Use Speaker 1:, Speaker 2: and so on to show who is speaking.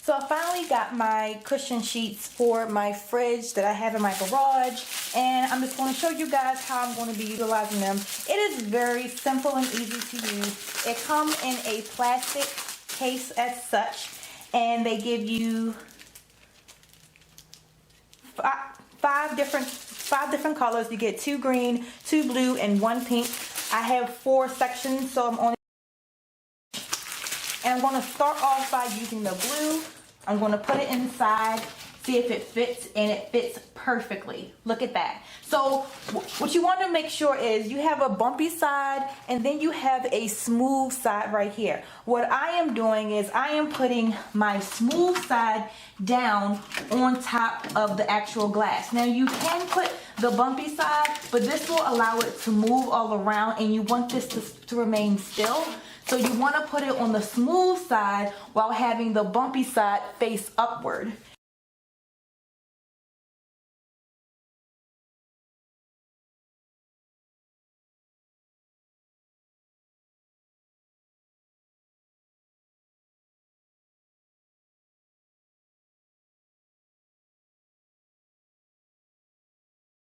Speaker 1: So I finally got my cushion sheets for my fridge that I have in my garage, and I'm just going to show you guys how I'm going to be utilizing them. It is very simple and easy to use. It comes in a plastic case as such, and they give you five different colors. You get 2 green, 2 blue, and 1 pink. I have 4 sections, so I'm going to start off by using the blue. I'm going to put it inside, see if it fits, and it fits perfectly. Look at that. So what you want to make sure is you have a bumpy side and then you have a smooth side right here. What I am doing is I am putting my smooth side down on top of the actual glass. Now you can put the bumpy side, but this will allow it to move all around, and you want this to remain still. So you want to put it on the smooth side while having the bumpy side face upward.